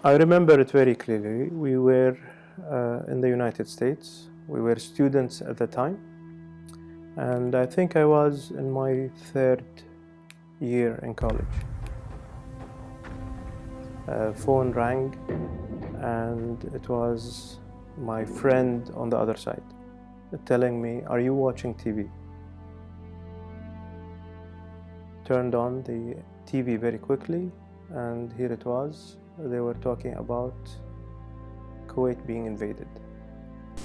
I remember it very clearly. We were in the United States. We were students at the time, and I think I was in my third year in college. Phone rang, and it was my friend on the other side telling me, "Are you watching TV?" Turned on the TV very quickly, and here it was. They were talking about Kuwait being invaded.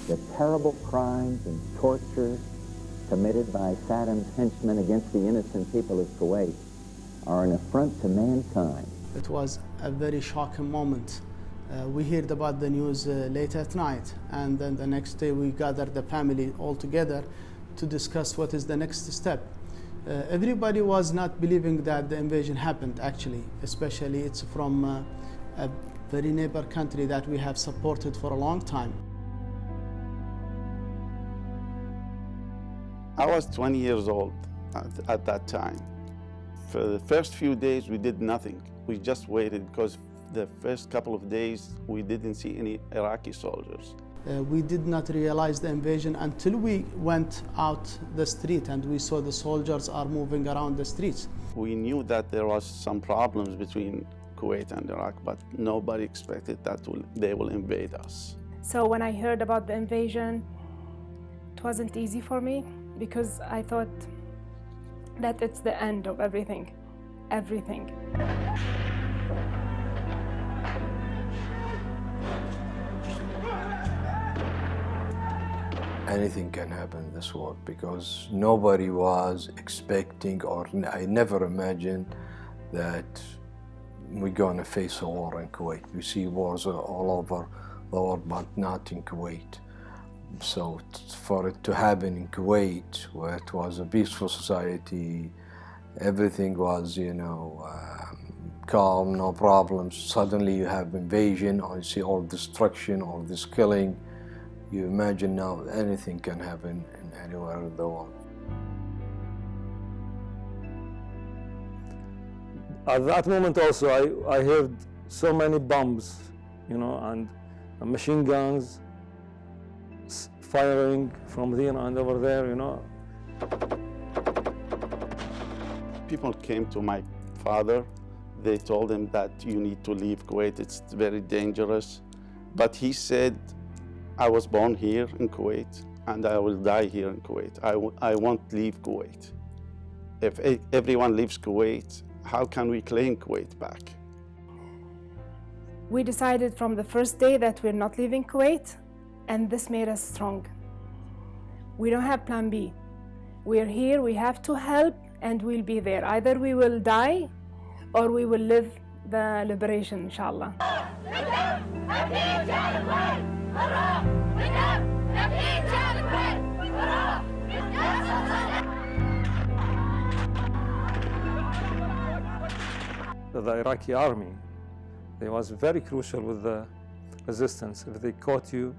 The terrible crimes and tortures committed by Saddam's henchmen against the innocent people of Kuwait are an affront to mankind. It was a very shocking moment. We heard about the news late at night, and then the next day we gathered the family all together to discuss what is the next step. Everybody was not believing that the invasion happened, actually, especially it's from a very neighbor country that we have supported for a long time. I was 20 years old at that time. For the first few days, we did nothing. We just waited because the first couple of days, we didn't see any Iraqi soldiers. We did not realize the invasion until we went out the street and we saw the soldiers are moving around the streets. We knew that there was some problems between Kuwait and Iraq, but nobody expected that they will invade us. So when I heard about the invasion, it wasn't easy for me because I thought that it's the end of everything. Anything can happen in this world because nobody was expecting, or I never imagined that we're going to face a war in Kuwait. We see wars all over the world, but not in Kuwait. So for it to happen in Kuwait, where it was a peaceful society, everything was, calm, no problems. Suddenly you have invasion, or you see all destruction, all this killing. You imagine now anything can happen anywhere in the world. At that moment also, I heard so many bombs, and machine guns firing from there and over there, People came to my father. They told him that you need to leave Kuwait. It's very dangerous. But he said, I was born here in Kuwait and I will die here in Kuwait. I won't leave Kuwait. If everyone leaves Kuwait, how can we claim Kuwait back? We decided from the first day that we're not leaving Kuwait, and this made us strong. We don't have plan B. We're here, we have to help, and we'll be there. Either we will die or we will live the liberation, inshallah. The Iraqi army, they was very crucial with the resistance. If they caught you,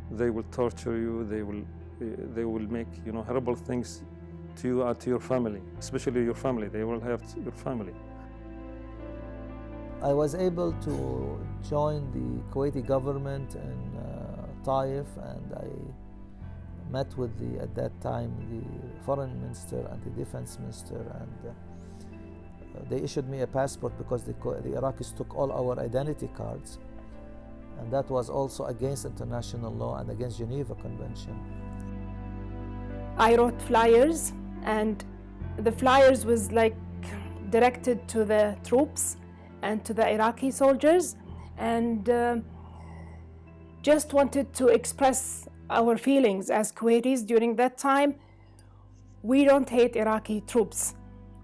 they will torture you, they will make horrible things to you and to your family, especially your family. They will hurt your family. I was able to join the Kuwaiti government in Taif, and I met with at that time the foreign minister and the defense minister, and they issued me a passport because the Iraqis took all our identity cards, and that was also against international law and against Geneva Convention. I wrote flyers, and the flyers was like directed to the troops and to the Iraqi soldiers, and just wanted to express our feelings as Kuwaitis during that time. We don't hate Iraqi troops.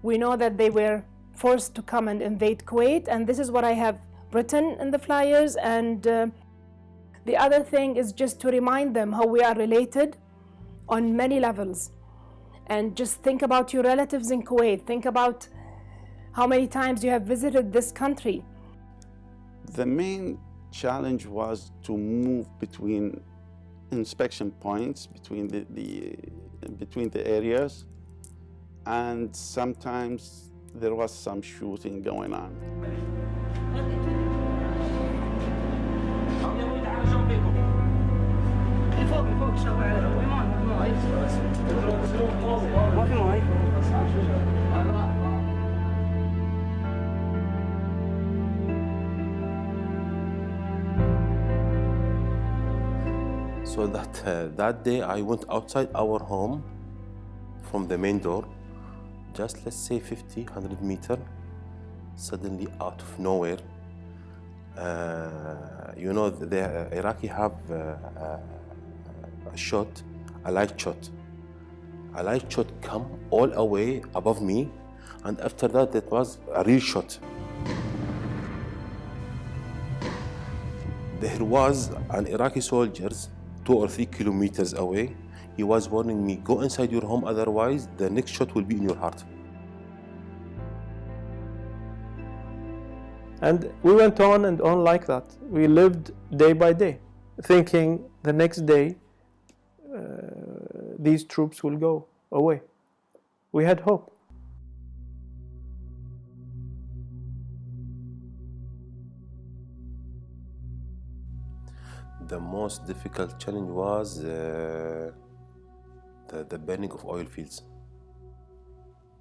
We know that they were forced to come and invade Kuwait, and this is what I have written in the flyers. And the other thing is just to remind them how we are related on many levels. And just think about your relatives in Kuwait. Think about how many times you have visited this country. The main challenge was to move between inspection points, between the areas, and sometimes there was some shooting going on. فوق من فوق الشوارع ما في ماي. So that day I went outside our home from the main door, just let's say 50, 100 meters, suddenly out of nowhere. You know, the Iraqi have a shot, a light shot. A light shot come all the way above me, and after that it was a real shot. There was an Iraqi soldiers 2 or 3 kilometers away. He was warning me, go inside your home, otherwise the next shot will be in your heart. And we went on and on like that. We lived day by day, thinking the next day these troops will go away. We had hope. The most difficult challenge was the burning of oil fields.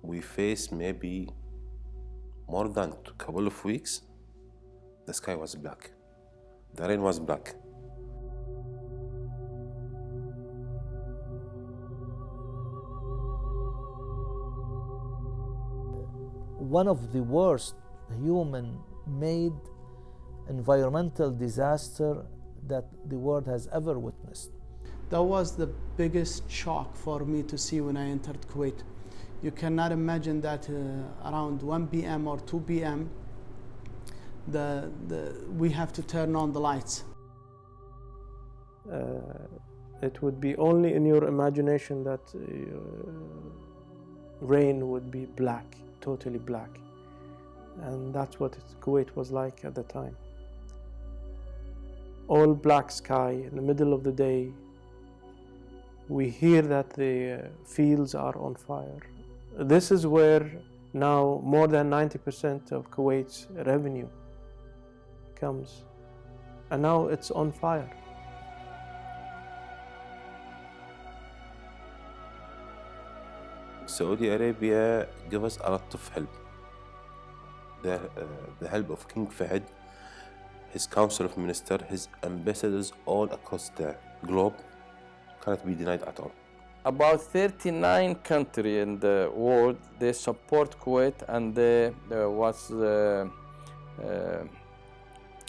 We faced maybe more than a couple of weeks. The sky was black. The rain was black. One of the worst human-made environmental disaster that the world has ever witnessed. That was the biggest shock for me to see when I entered Kuwait. You cannot imagine that around 1 p.m. or 2 p.m. we have to turn on the lights. It would be only in your imagination that rain would be black, totally black. And that's what Kuwait was like at the time. All black sky in the middle of the day. We hear that the fields are on fire. This is where now more than 90% of Kuwait's revenue comes. And now it's on fire. Saudi Arabia gave us a lot of help. The help of King Fahd, his council of ministers, his ambassadors all across the globe cannot be denied at all. About 39 countries in the world, they support Kuwait, and they was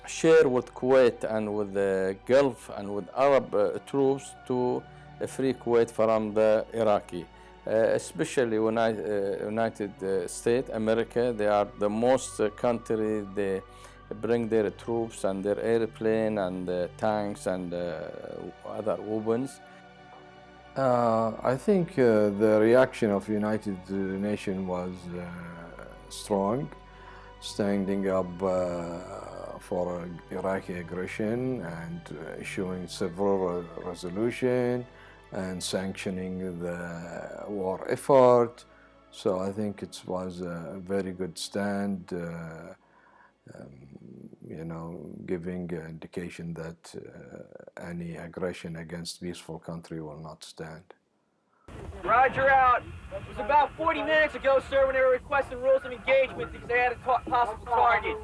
share with Kuwait and with the Gulf and with Arab troops to free Kuwait from the Iraqi. Especially United States, America, they are the most country, they bring their troops and their airplane and tanks and other weapons. I think the reaction of United Nations was strong, standing up for Iraqi aggression and issuing several resolutions and sanctioning the war effort. So I think it was a very good stand, you know, giving an indication that any aggression against peaceful country will not stand. Roger out. It was about 40 minutes ago, sir, when they were requesting rules of engagement because they had a possible target.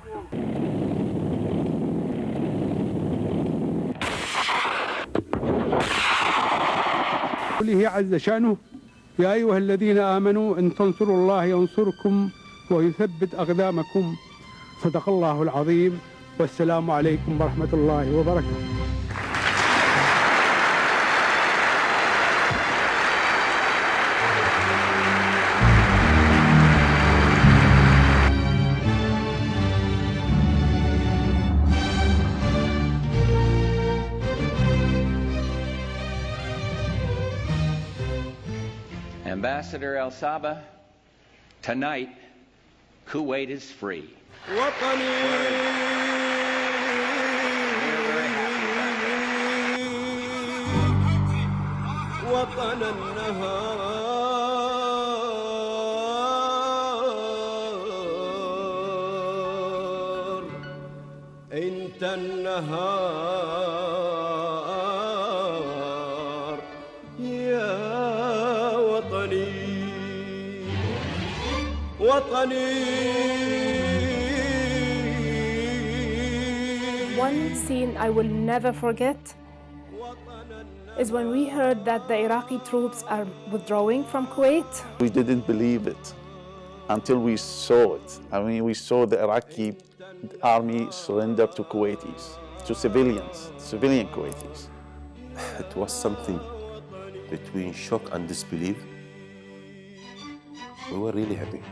قوله عز شأنه يا أيها الذين آمنوا إن تنصروا الله ينصركم ويثبت أقدامكم صدق الله العظيم والسلام عليكم ورحمة الله وبركاته. Ambassador El Saba, tonight, Kuwait is free. وطن النهار انت النهار One scene I will never forget is when we heard that the Iraqi troops are withdrawing from Kuwait. We didn't believe it until we saw it. I mean, we saw the Iraqi army surrender to Kuwaitis, to civilian Kuwaitis. It was something between shock and disbelief. We were really happy.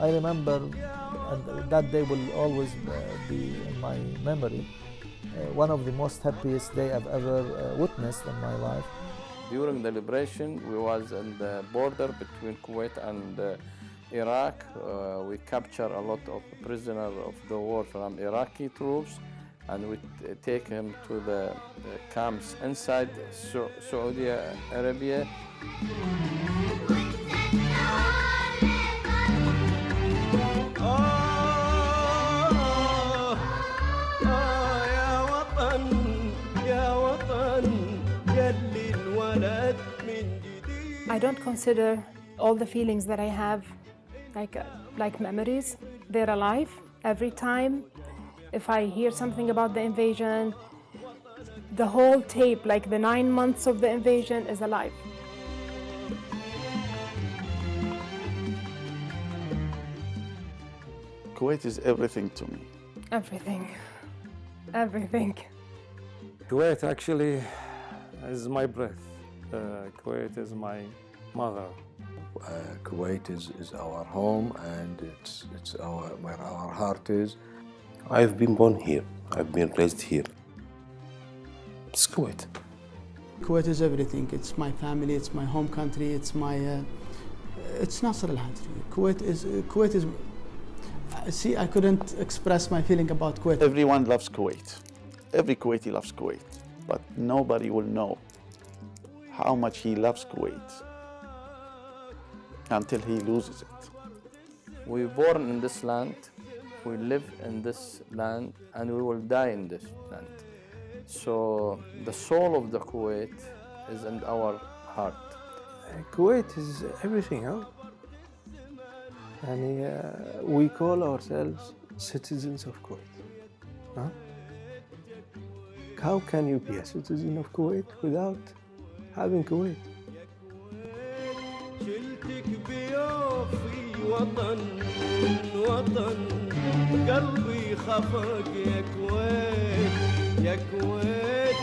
I remember, and that day will always be in my memory, one of the most happiest day I've ever witnessed in my life. During the liberation, we was in the border between Kuwait and Iraq. We captured a lot of prisoners of the war from Iraqi troops, and we take him to the camps inside Saudi Arabia. I don't consider all the feelings that I have like memories. They're alive every time. If I hear something about the invasion, the whole tape, like the 9 months of the invasion, is alive. Kuwait is everything to me. Everything. Everything. Kuwait actually is my breath. Kuwait is my mother. Kuwait is our home, and it's where our heart is. I've been born here. I've been raised here. It's Kuwait. Kuwait is everything. It's my family. It's my home country. It's my. It's Nasr al-Hadri. Kuwait is. See, I couldn't express my feeling about Kuwait. Everyone loves Kuwait. Every Kuwaiti loves Kuwait, but nobody will know how much he loves Kuwait until he loses it. We were born in this land, we live in this land, and we will die in this land. So the soul of the Kuwait is in our heart. Kuwait is everything, huh? And we call ourselves citizens of Kuwait. Huh? How can you be a citizen of Kuwait without having Kuwait? شلتك بيوفي وطن قلبي خفق يا كويت يا كويت